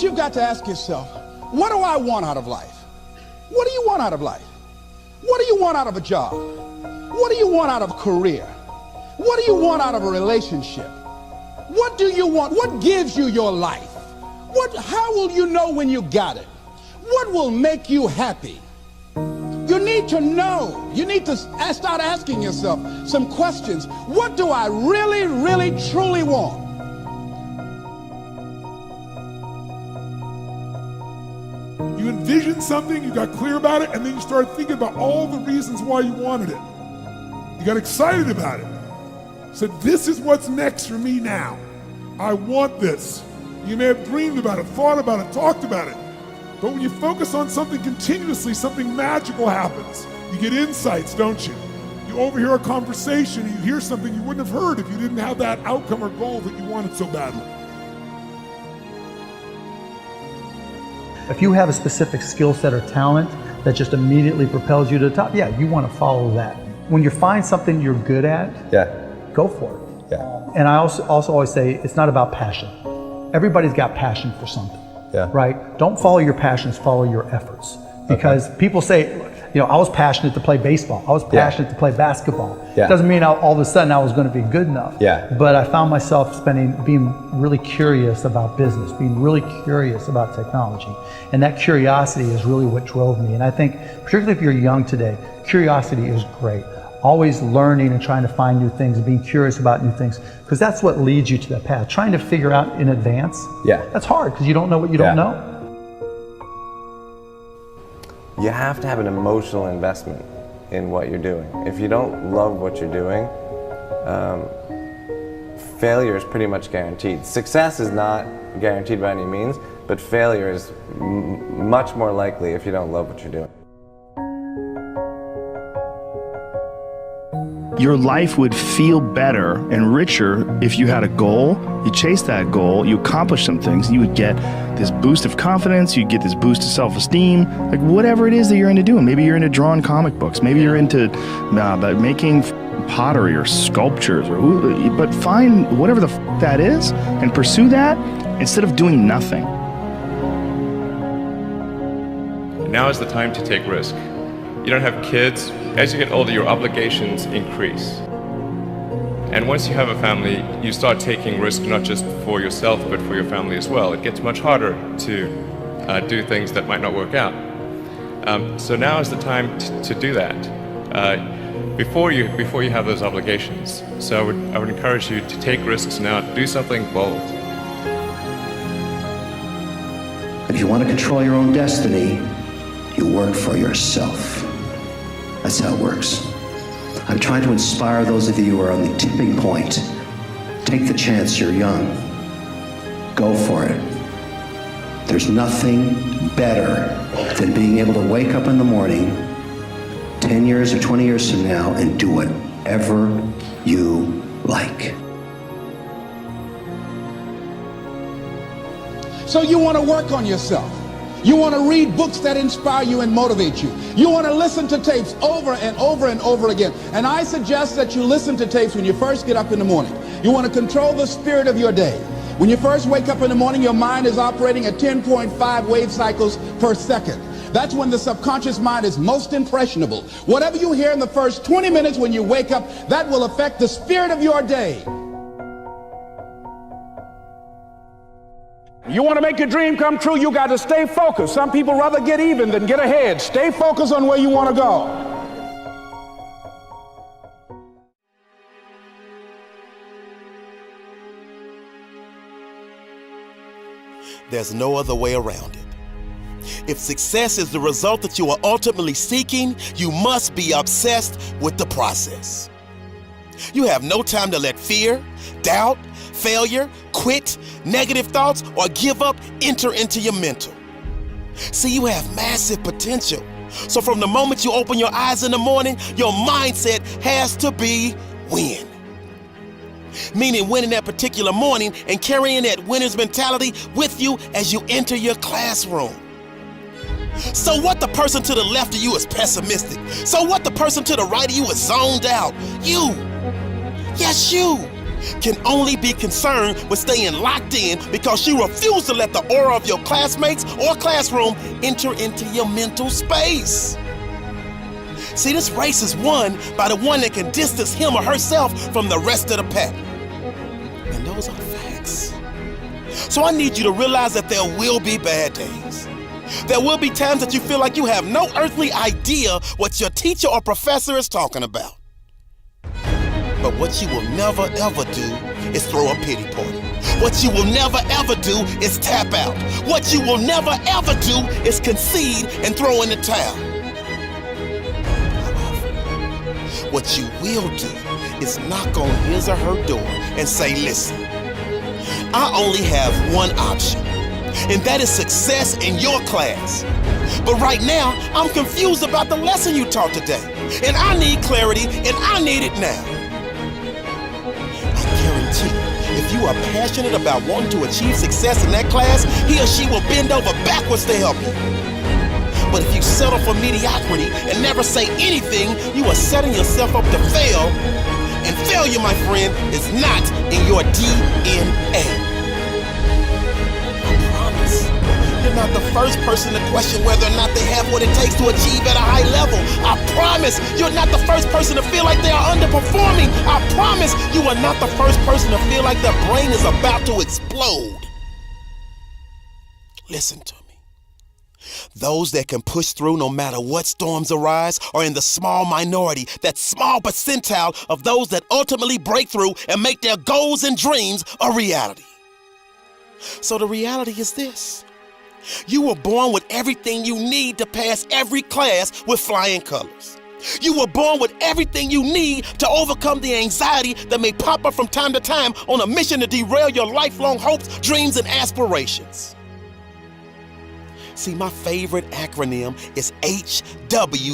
But you've got to ask yourself, what do I want out of life? What do you want out of life? What do you want out of a job? What do you want out of a career? What do you want out of a relationship? What do you want? What gives you your life? How will you know when you got it? What will make you happy? You need to know. You need to start asking yourself some questions. What do I really, really, truly want? You envisioned something, you got clear about it, and then you started thinking about all the reasons why you wanted it. You got excited about it. Said, this is what's next for me now. I want this. You may have dreamed about it, thought about it, talked about it. But when you focus on something continuously, something magical happens. You get insights, don't you? You overhear a conversation, and you hear something you wouldn't have heard if you didn't have that outcome or goal that you wanted so badly. If you have a specific skill set or talent that just immediately propels you to the top, yeah, you want to follow that. When you find something you're good at, go for it. And I also always say it's not about passion. Everybody's got passion for something, right? Don't follow your passions, follow your efforts. Because people say, you know, I was passionate to play baseball. I was passionate to play basketball. It doesn't mean all of a sudden I was going to be good enough. But I found myself being really curious about business, being really curious about technology. And that curiosity is really what drove me. And I think, particularly if you're young today, curiosity is great. Always learning and trying to find new things and being curious about new things, because that's what leads you to that path. Trying to figure out in advance, that's hard because you don't know what you don't know. You have to have an emotional investment in what you're doing. If you don't love what you're doing, failure is pretty much guaranteed. Success is not guaranteed by any means, but failure is much more likely if you don't love what you're doing. Your life would feel better and richer if you had a goal, you chased that goal, you accomplished some things, you would get this boost of confidence, you'd get this boost of self-esteem, like whatever it is that you're into doing. Maybe you're into drawing comic books, maybe you're into making pottery or sculptures, but find whatever the that is and pursue that instead of doing nothing. Now is the time to take risk. You don't have kids. As you get older, your obligations increase. And once you have a family, you start taking risk not just for yourself, but for your family as well. It gets much harder to do things that might not work out. So now is the time to do that before you have those obligations. So I would encourage you to take risks now, to do something bold. If you want to control your own destiny, you work for yourself. That's how it works. I'm trying to inspire those of you who are on the tipping point. Take the chance, you're young. Go for it. There's nothing better than being able to wake up in the morning 10 years or 20 years from now and do whatever you like. So you want to work on yourself. You want to read books that inspire you and motivate you. You want to listen to tapes over and over and over again. And I suggest that you listen to tapes when you first get up in the morning. You want to control the spirit of your day. When you first wake up in the morning, your mind is operating at 10.5 wave cycles per second. That's when the subconscious mind is most impressionable. Whatever you hear in the first 20 minutes when you wake up, that will affect the spirit of your day. You want to make your dream come true, you got to stay focused. Some people rather get even than get ahead. Stay focused on where you want to go. There's no other way around it. If success is the result that you are ultimately seeking, you must be obsessed with the process. You have no time to let fear, doubt, failure, quit, negative thoughts, or give up enter into your mental. See, you have massive potential. So from the moment you open your eyes in the morning, your mindset has to be win. Meaning winning that particular morning and carrying that winner's mentality with you as you enter your classroom. So what the person to the left of you is pessimistic? So what the person to the right of you is zoned out? You. Yes, you. can only be concerned with staying locked in because you refuse to let the aura of your classmates or classroom enter into your mental space. See, this race is won by the one that can distance him or herself from the rest of the pack. And those are facts. So I need you to realize that there will be bad days. There will be times that you feel like you have no earthly idea what your teacher or professor is talking about. But what you will never ever do is throw a pity party. What you will never ever do is tap out. What you will never ever do is concede and throw in the towel. However, what you will do is knock on his or her door and say, listen, I only have one option, and that is success in your class. But right now, I'm confused about the lesson you taught today, and I need clarity, and I need it now. I guarantee, if you are passionate about wanting to achieve success in that class, he or she will bend over backwards to help you. But if you settle for mediocrity and never say anything, you are setting yourself up to fail, and failure, my friend, is not in your DNA. You're not the first person to question whether or not they have what it takes to achieve at a high level. I promise you're not the first person to feel like they are underperforming. I promise you are not the first person to feel like their brain is about to explode. Listen to me. Those that can push through no matter what storms arise are in the small minority, that small percentile of those that ultimately break through and make their goals and dreams a reality. So the reality is this. You were born with everything you need to pass every class with flying colors. You were born with everything you need to overcome the anxiety that may pop up from time to time on a mission to derail your lifelong hopes, dreams, and aspirations. See, my favorite acronym is HWPO.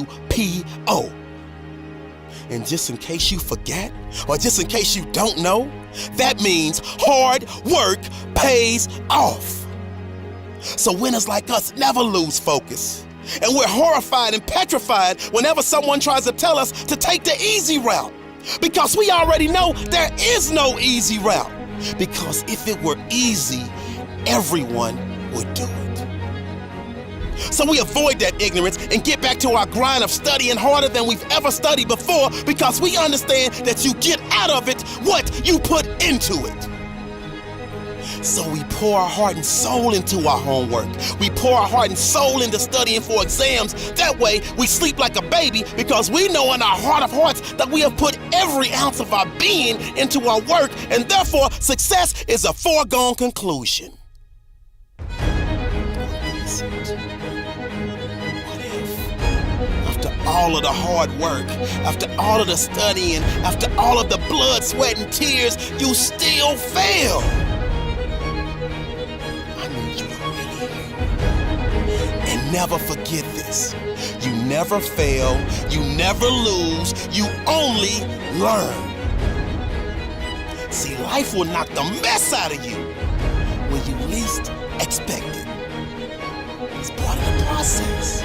And just in case you forget, or just in case you don't know, that means hard work pays off. So winners like us never lose focus. And we're horrified and petrified whenever someone tries to tell us to take the easy route. Because we already know there is no easy route. Because if it were easy, everyone would do it. So we avoid that ignorance and get back to our grind of studying harder than we've ever studied before, because we understand that you get out of it what you put into it. So we pour our heart and soul into our homework. We pour our heart and soul into studying for exams. That way we sleep like a baby, because we know in our heart of hearts that we have put every ounce of our being into our work, and therefore success is a foregone conclusion. What if, after all of the hard work, after all of the studying, after all of the blood, sweat, and tears, you still fail? And never forget this. You never fail, you never lose, you only learn. See, life will knock the mess out of you when you least expect it. It's part of the process.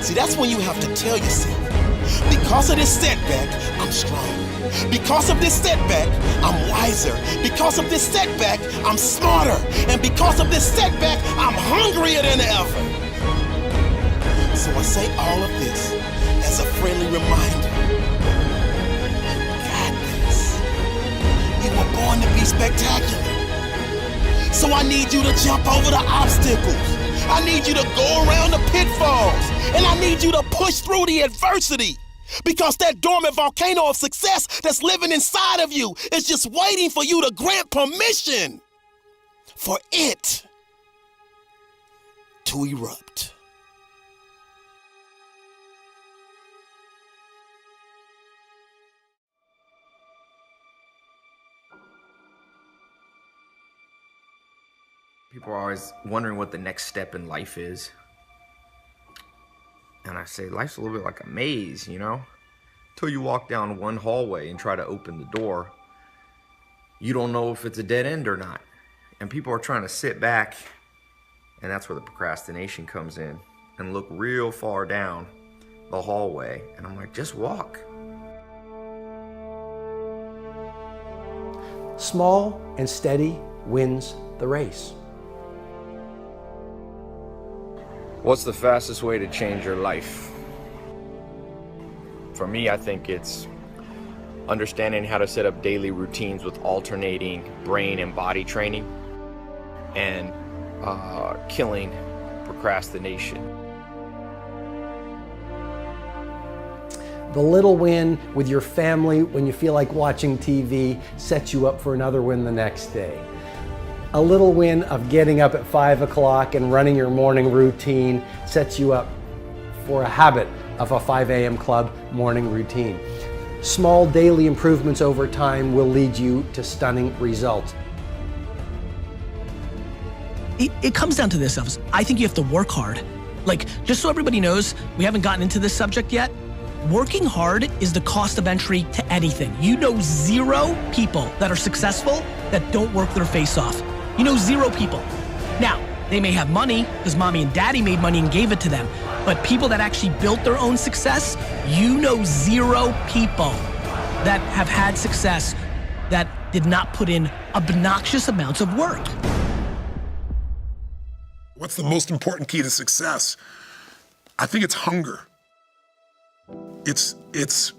See, that's when you have to tell yourself, because of this setback, I'm strong. Because of this setback, I'm wiser. Because of this setback, I'm smarter. And because of this setback, I'm hungrier than ever. So I say all of this as a friendly reminder. Got this. You were born to be spectacular. So I need you to jump over the obstacles. I need you to go around the pitfalls. And I need you to push through the adversity. Because that dormant volcano of success that's living inside of you is just waiting for you to grant permission for it to erupt. People are always wondering what the next step in life is. And I say, life's a little bit like a maze, you know? Until you walk down one hallway and try to open the door, you don't know if it's a dead end or not. And people are trying to sit back, and that's where the procrastination comes in, and look real far down the hallway. And I'm like, just walk. Small and steady wins the race. What's the fastest way to change your life? For me, I think it's understanding how to set up daily routines with alternating brain and body training, and killing procrastination. The little win with your family when you feel like watching TV sets you up for another win the next day. A little win of getting up at 5 o'clock and running your morning routine sets you up for a habit of a 5 a.m. club morning routine. Small daily improvements over time will lead you to stunning results. It comes down to this, Elvis. I think you have to work hard. Like, just so everybody knows, we haven't gotten into this subject yet. Working hard is the cost of entry to anything. You know 0 people that are successful that don't work their face off. You know 0 people. Now, they may have money because mommy and daddy made money and gave it to them. But people that actually built their own success, you know 0 people that have had success that did not put in obnoxious amounts of work. What's the most important key to success? I think it's hunger. It's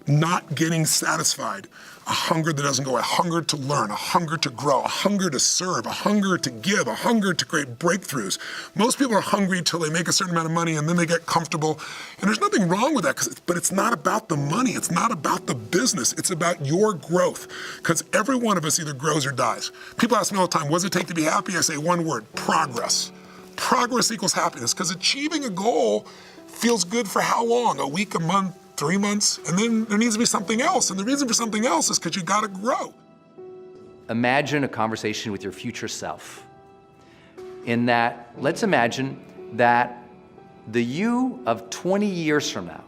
not getting satisfied. A hunger that doesn't go, a hunger to learn, a hunger to grow, a hunger to serve, a hunger to give, a hunger to create breakthroughs. Most people are hungry till they make a certain amount of money and then they get comfortable. And there's nothing wrong with that, but it's not about the money. It's not about the business. It's about your growth. Because every one of us either grows or dies. People ask me all the time, what does it take to be happy? I say one word, progress. Progress equals happiness, because achieving a goal feels good for how long? A week, a month, 3 months, and then there needs to be something else. And the reason for something else is because you gotta grow. Imagine a conversation with your future self. In that, let's imagine that the you of 20 years from now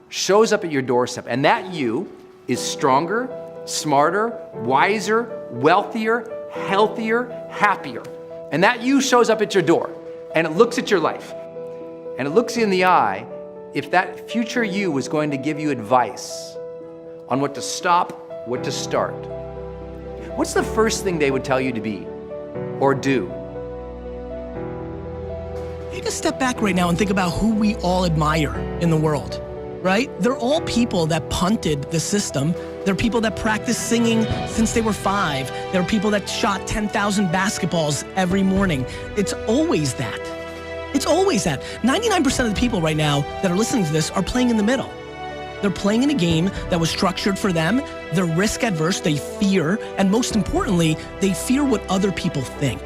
shows up at your doorstep, and that you is stronger, smarter, wiser, wealthier, healthier, happier. And that you shows up at your door, and it looks at your life, and it looks you in the eye. If that future you was going to give you advice on what to stop, what to start, what's the first thing they would tell you to be or do? Take a step back right now and think about who we all admire in the world, right? They're all people that punted the system. They're people that practiced singing since they were 5. There are people that shot 10,000 basketballs every morning. It's always that. It's always that. 99% of the people right now that are listening to this are playing in the middle. They're playing in a game that was structured for them. They're risk adverse, they fear, and most importantly, they fear what other people think.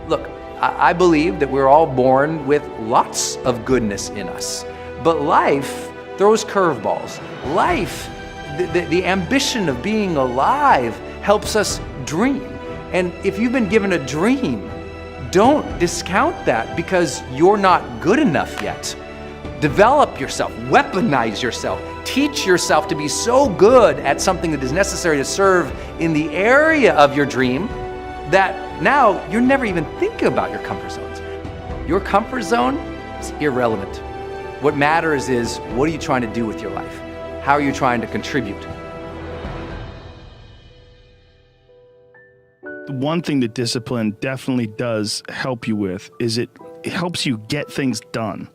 Look, I believe that we're all born with lots of goodness in us, but life throws curveballs. Life, the ambition of being alive helps us dream. And if you've been given a dream, don't discount that because you're not good enough yet. Develop yourself, weaponize yourself, teach yourself to be so good at something that is necessary to serve in the area of your dream that now you're never even thinking about your comfort zones. Your comfort zone is irrelevant. What matters is, what are you trying to do with your life? How are you trying to contribute? One thing that discipline definitely does help you with is it helps you get things done.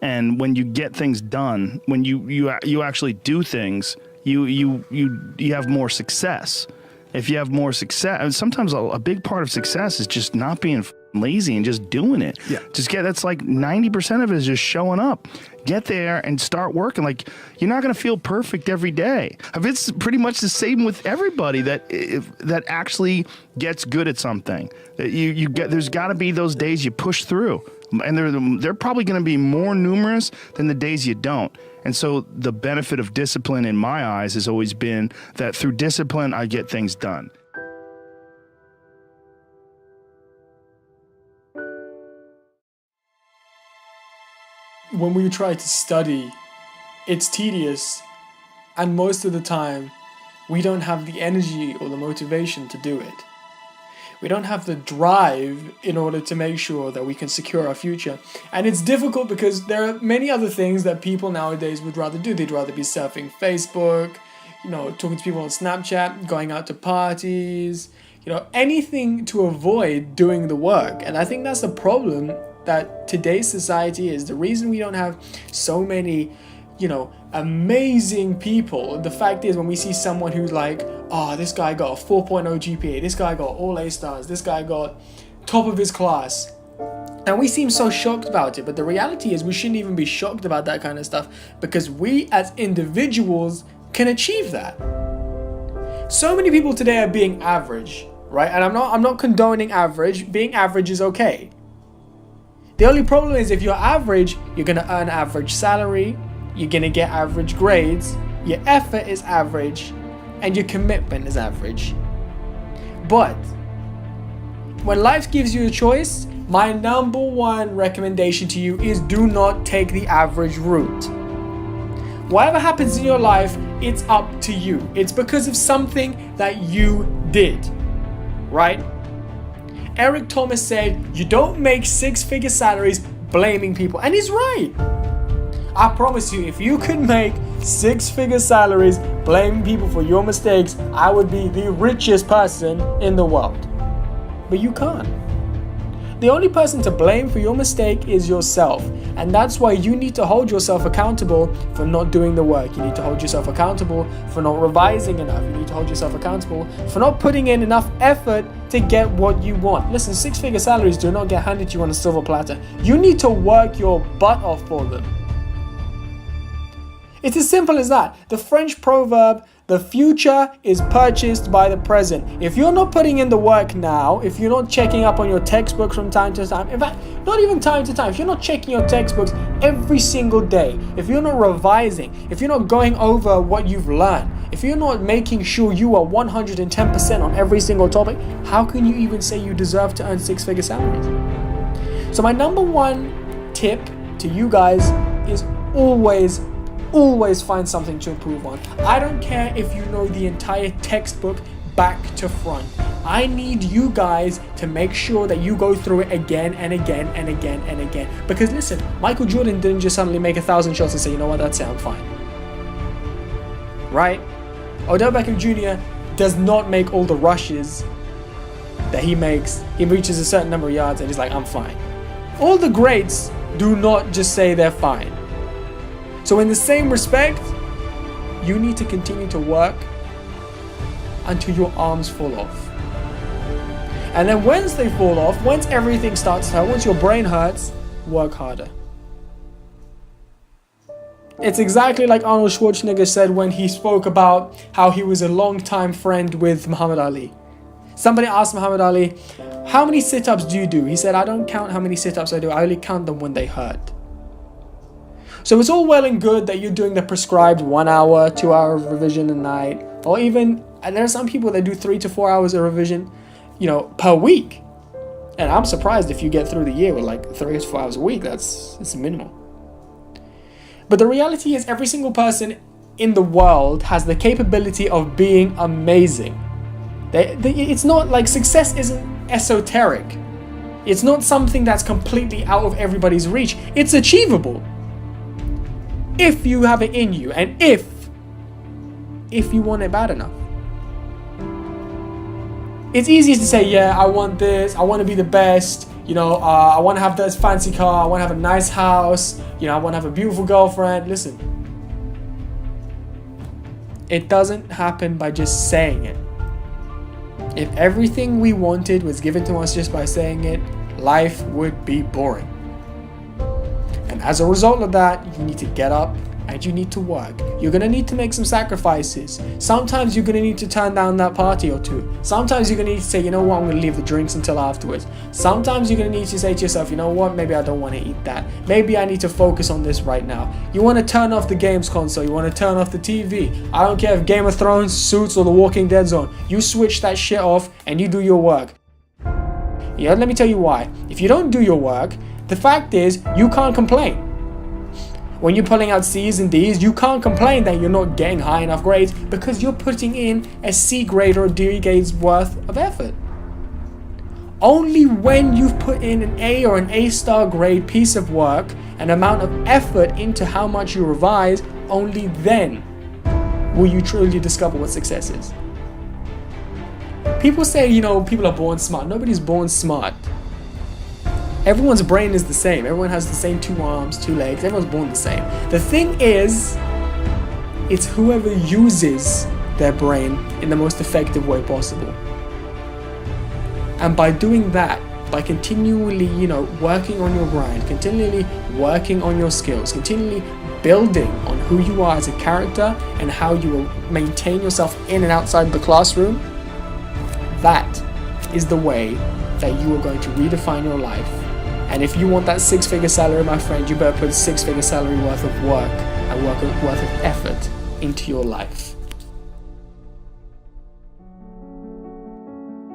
And when you get things done, when you actually do things, you have more success. If you have more success, and sometimes a big part of success is just not being lazy and just doing it. Yeah. That's like 90% of it is just showing up. Get there and start working. Like, you're not going to feel perfect every day. It's pretty much the same with everybody that actually gets good at something. There's got to be those days you push through, and they're probably going to be more numerous than the days you don't. And so the benefit of discipline in my eyes has always been that through discipline, I get things done. When we try to study, it's tedious, and most of the time, we don't have the energy or the motivation to do it. We don't have the drive in order to make sure that we can secure our future. And it's difficult because there are many other things that people nowadays would rather do. They'd rather be surfing Facebook, talking to people on Snapchat, going out to parties, anything to avoid doing the work. And I think that's the problem that today's society is. The reason we don't have so many, amazing people. The fact is, when we see someone who's like, oh, this guy got a 4.0 GPA, this guy got all A stars, this guy got top of his class, and we seem so shocked about it. But the reality is we shouldn't even be shocked about that kind of stuff, because we as individuals can achieve that. So many people today are being average, right? And I'm not condoning average. Being average is okay. The only problem is if you're average, you're going to earn average salary, you're going to get average grades, your effort is average, and your commitment is average. But when life gives you a choice, my number one recommendation to you is do not take the average route. Whatever happens in your life, it's up to you. It's because of something that you did, right? Eric Thomas said, you don't make six-figure salaries blaming people. And he's right. I promise you, if you could make six-figure salaries blaming people for your mistakes, I would be the richest person in the world. But you can't. The only person to blame for your mistake is yourself. And that's why you need to hold yourself accountable for not doing the work. You need to hold yourself accountable for not revising enough. You need to hold yourself accountable for not putting in enough effort to get what you want. Listen, six-figure salaries do not get handed to you on a silver platter. You need to work your butt off for them. It's as simple as that. The French proverb, the future is purchased by the present. If you're not putting in the work now, if you're not checking up on your textbooks from time to time, in fact, not even time to time, if you're not checking your textbooks every single day, if you're not revising, if you're not going over what you've learned, if you're not making sure you are 110% on every single topic, how can you even say you deserve to earn six-figure salaries? So my number one tip to you guys is always find something to improve on. I don't care if you know the entire textbook back to front. I need you guys to make sure that you go through it again and again and again and again. Because listen, Michael Jordan didn't just suddenly make 1,000 shots and say, you know what, that's it, I'm fine. Right? Odell Beckham Jr. does not make all the rushes that he makes. He reaches a certain number of yards and he's like, I'm fine. All the greats do not just say they're fine. So in the same respect, you need to continue to work until your arms fall off. And then once they fall off, once everything starts to hurt, once your brain hurts, work harder. It's exactly like Arnold Schwarzenegger said when he spoke about how he was a long-time friend with Muhammad Ali. Somebody asked Muhammad Ali, how many sit-ups do you do? He said, I don't count how many sit-ups I do, I only count them when they hurt. So it's all well and good that you're doing the prescribed 1 hour, 2 hour revision a night, or even, and there are some people that do 3 to 4 hours of revision, per week. And I'm surprised if you get through the year with like 3 to 4 hours a week. It's minimal. But the reality is every single person in the world has the capability of being amazing. It's not like success isn't esoteric. It's not something that's completely out of everybody's reach. It's achievable. If you have it in you, and if you want it bad enough. It's easy to say, yeah, I want this, I want to be the best, I want to have this fancy car, I want to have a nice house, I want to have a beautiful girlfriend. Listen, it doesn't happen by just saying it. If everything we wanted was given to us just by saying it, life would be boring. And as a result of that, you need to get up and you need to work. You're going to need to make some sacrifices. Sometimes you're going to need to turn down that party or two. Sometimes you're going to need to say, you know what, I'm going to leave the drinks until afterwards. Sometimes you're going to need to say to yourself, you know what, maybe I don't want to eat that. Maybe I need to focus on this right now. You want to turn off the games console. You want to turn off the TV. I don't care if Game of Thrones, Suits, or The Walking Dead's on. You switch that shit off and you do your work. Yeah, let me tell you why. If you don't do your work, the fact is, you can't complain. When you're pulling out C's and D's, you can't complain that you're not getting high enough grades because you're putting in a C grade or a D grade's worth of effort. Only when you've put in an A or an A-star grade piece of work, an amount of effort into how much you revise, only then will you truly discover what success is. People say, you know, people are born smart. Nobody's born smart. Everyone's brain is the same. Everyone has the same 2 arms, 2 legs. Everyone's born the same. The thing is, it's whoever uses their brain in the most effective way possible. And by doing that, by continually, you know, working on your grind, continually working on your skills, continually building on who you are as a character and how you will maintain yourself in and outside the classroom, that is the way that you are going to redefine your life. And if you want that 6-figure salary, my friend, you better put 6-figure salary worth of work and worth of effort into your life.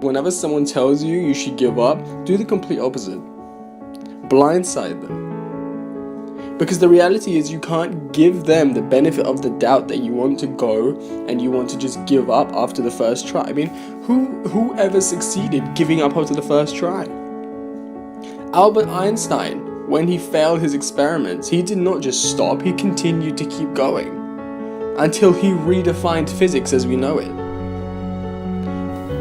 Whenever someone tells you you should give up, do the complete opposite. Blindside them. Because the reality is you can't give them the benefit of the doubt that you want to go and you want to just give up after the first try. I mean, who ever succeeded giving up after the first try? Albert Einstein, when he failed his experiments, he did not just stop, he continued to keep going until he redefined physics as we know it.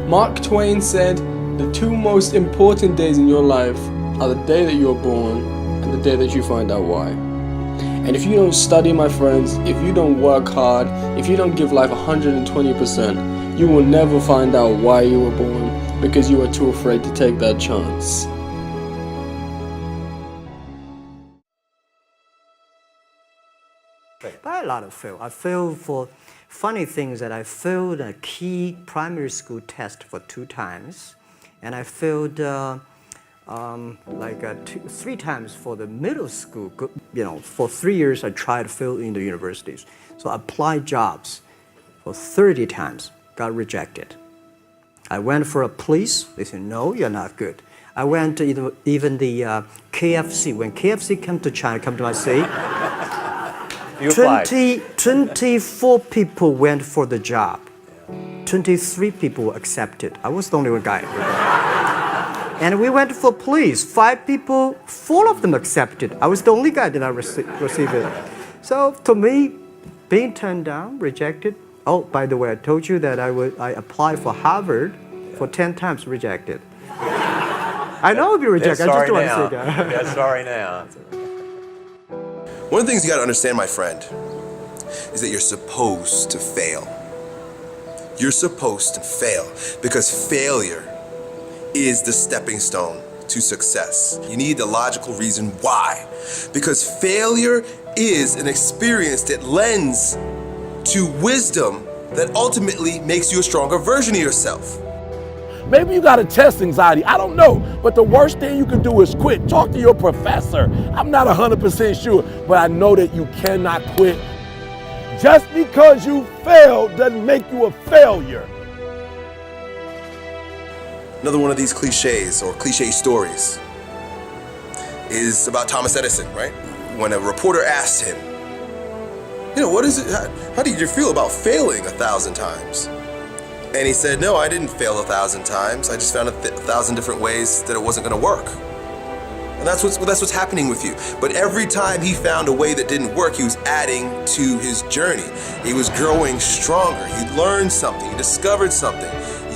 Mark Twain said, the 2 most important days in your life are the day that you are born and the day that you find out why. And if you don't study, my friends, if you don't work hard, if you don't give life 120%, you will never find out why you were born because you are too afraid to take that chance. By a lot of fail. I failed for funny things that I failed a key primary school test for 2 times, and I failed 3 times for the middle school. You know, for 3 years I tried to fail in the universities. So I applied jobs for 30 times, got rejected. I went for a police. They said, no, you're not good. I went to even the KFC. When KFC came to China, come to my city, 24 people went for the job. 23 people were accepted. I was the only one guy. And we went for police. 5 people, 4 of them accepted. I was the only guy that I received it. So to me, being turned down, rejected. Oh, by the way, I told you that I applied for Harvard for 10 times, rejected. I know I'll be rejected. I just want to say that. Yeah, sorry now. One of the things you gotta understand, my friend, is that you're supposed to fail. You're supposed to fail because failure is the stepping stone to success. You need the logical reason why. Because failure is an experience that lends to wisdom that ultimately makes you a stronger version of yourself. Maybe you got a test anxiety, I don't know, but the worst thing you can do is quit. Talk to your professor. I'm not 100% sure, but I know that you cannot quit. Just because you failed doesn't make you a failure. Another one of these cliches or cliche stories is about Thomas Edison, right? When a reporter asked him, you know, what is it, how did you feel about failing 1,000 times? And he said, no, I didn't fail 1,000 times. I just found 1,000 different ways that it wasn't gonna work. And that's what's happening with you. But every time he found a way that didn't work, he was adding to his journey. He was growing stronger. He learned something, he discovered something.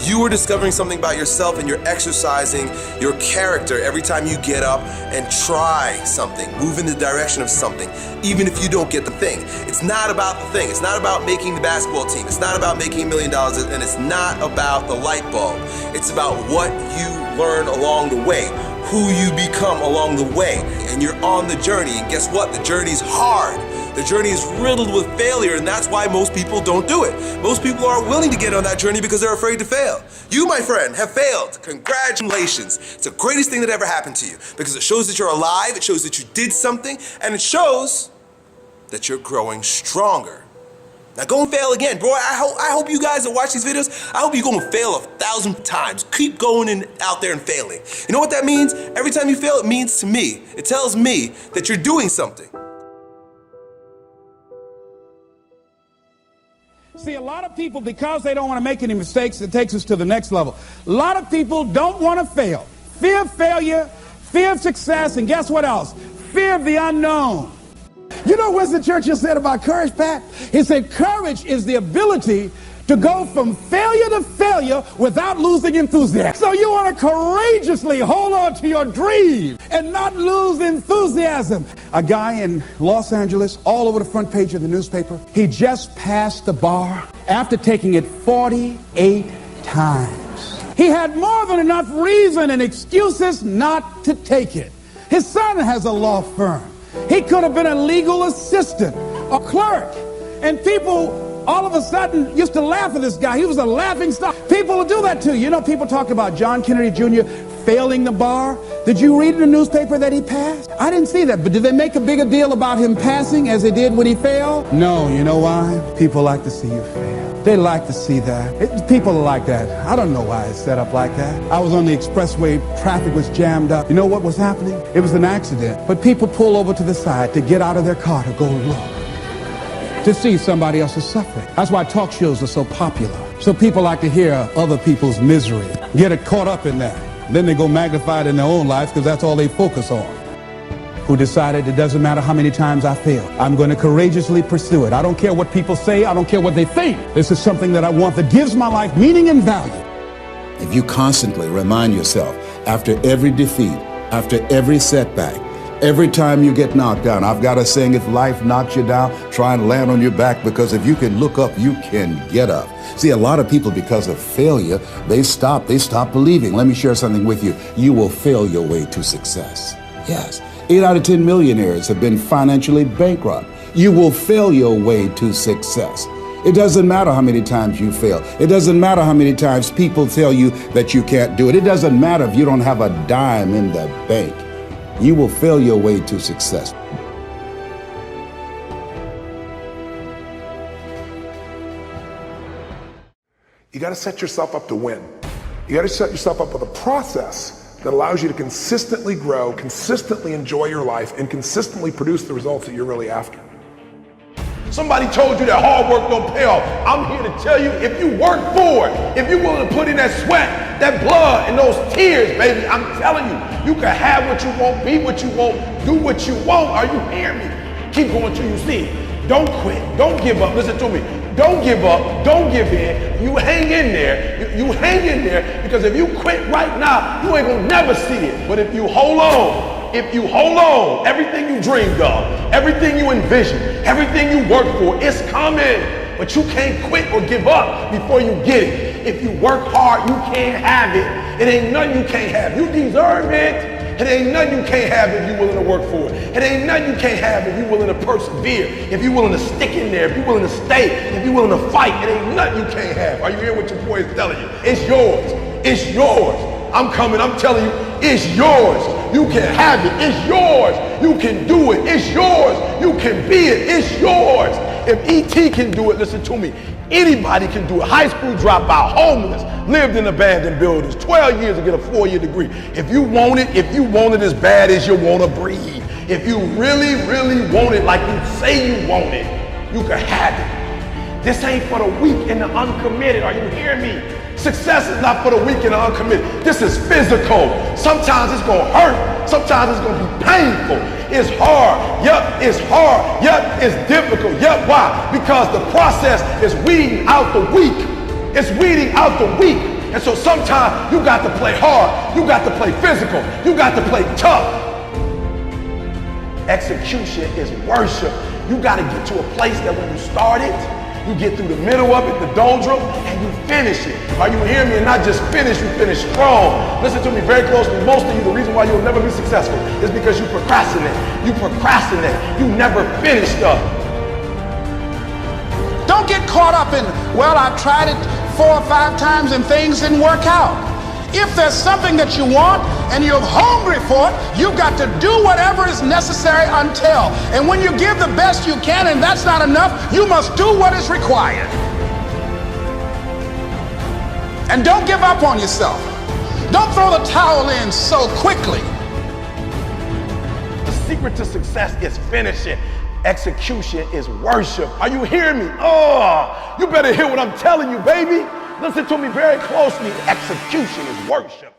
You are discovering something about yourself and you're exercising your character every time you get up and try something, move in the direction of something, even if you don't get the thing. It's not about the thing. It's not about making the basketball team. It's not about making $1 million, and it's not about the light bulb. It's about what you learn along the way, who you become along the way, and you're on the journey. And guess what? The journey's hard. The journey is riddled with failure, and that's why most people don't do it. Most people aren't willing to get on that journey because they're afraid to fail. You, my friend, have failed. Congratulations. It's the greatest thing that ever happened to you because it shows that you're alive, it shows that you did something, and it shows that you're growing stronger. Now go and fail again. Bro, I hope you guys that watch these videos, I hope you go and fail 1,000 times. Keep going out there and failing. You know what that means? Every time you fail, it means to me, it tells me that you're doing something. See, a lot of people, because they don't want to make any mistakes, it takes us to the next level. A lot of people don't want to fail. Fear of failure, fear of success, and guess what else? Fear of the unknown. You know what Winston Churchill said about courage, Pat? He said, courage is the ability to go from failure to failure without losing enthusiasm. So you want to courageously hold on to your dream and not lose enthusiasm. A guy in Los Angeles, all over the front page of the newspaper, he just passed the bar after taking it 48 times. He had more than enough reason and excuses not to take it. His son has a law firm. He could have been a legal assistant, a clerk, and people all of a sudden used to laugh at this guy. He was a laughing stock. People will do that too. You know, people talk about John Kennedy Jr. failing the bar. Did you read in the newspaper that he passed? I didn't see that, but did they make a bigger deal about him passing as they did when he failed? No, you know why? People like to see you fail. They like to see that. People are like that. I don't know why it's set up like that. I was on the expressway, traffic was jammed up. You know what was happening? It was an accident. But people pull over to the side to get out of their car to go look, to see somebody else's suffering. That's why talk shows are so popular. So people like to hear other people's misery, get it caught up in that. Then they go magnify it in their own lives because that's all they focus on. Who decided it doesn't matter how many times I fail. I'm going to courageously pursue it. I don't care what people say. I don't care what they think. This is something that I want that gives my life meaning and value. If you constantly remind yourself after every defeat, after every setback, every time you get knocked down, I've got a saying, if life knocks you down, try and land on your back, because if you can look up, you can get up. See, a lot of people, because of failure, they stop believing. Let me share something with you. You will fail your way to success. Yes. 8 out of 10 millionaires have been financially bankrupt. You will fail your way to success. It doesn't matter how many times you fail. It doesn't matter how many times people tell you that you can't do it. It doesn't matter if you don't have a dime in the bank. You will fail your way to success. You got to set yourself up to win. You got to set yourself up with a process that allows you to consistently grow, consistently enjoy your life, and consistently produce the results that you're really after. Somebody told you that hard work don't pay off. I'm here to tell you, if you work for it, if you're willing to put in that sweat, that blood, and those tears, baby, I'm telling you, you can have what you want, be what you want, do what you want. Are you hearing me? Keep going till you see it. Don't quit. Don't give up. Listen to me. Don't give up. Don't give in. You hang in there. You hang in there, because if you quit right now, you ain't gonna never see it. But if you hold on, everything you dreamed of, everything you envisioned, everything you worked for, it's coming. But you can't quit or give up before you get it. If you work hard, you can't have it. It ain't nothing you can't have. You deserve it. It ain't nothing you can't have if you're willing to work for it. It ain't nothing you can't have if you're willing to persevere, if you're willing to stick in there, if you're willing to stay, if you're willing to fight. It ain't nothing you can't have. Are you hearing what your boy is telling you? It's yours. It's yours. I'm telling you, it's yours. You can have it. It's yours. You can do it. It's yours. You can be it. It's yours. If E.T. can do it, listen to me, anybody can do it. High school dropout, homeless, lived in abandoned buildings, 12 years to get a 4-year degree. If you want it as bad as you want to breathe, if you really, really want it like you say you want it, you can have it. This ain't for the weak and the uncommitted. Are you hearing me? Success is not for the weak and the uncommitted. This is physical. Sometimes it's going to hurt. Sometimes it's going to be painful. It's hard. Yep, it's hard. Yep, it's difficult. Yep, why? Because the process is weeding out the weak. It's weeding out the weak. And so sometimes you got to play hard. You got to play physical. You got to play tough. Execution is worship. You got to get to a place that when you start it, you get through the middle of it, the doldrum, and you finish it. Are you hearing me? And not just finish, you finish strong. Listen to me very closely. Most of you, the reason why you'll never be successful is because you procrastinate. You procrastinate. You never finish stuff. Don't get caught up in, well, I've tried it 4 or 5 times and things didn't work out. If there's something that you want and you're hungry for it, you've got to do whatever is necessary until. And when you give the best you can and that's not enough, you must do what is required. And don't give up on yourself. Don't throw the towel in so quickly. The secret to success is finishing. Execution is worship. Are you hearing me? Oh, you better hear what I'm telling you, baby. Listen to me very closely. Execution is worship.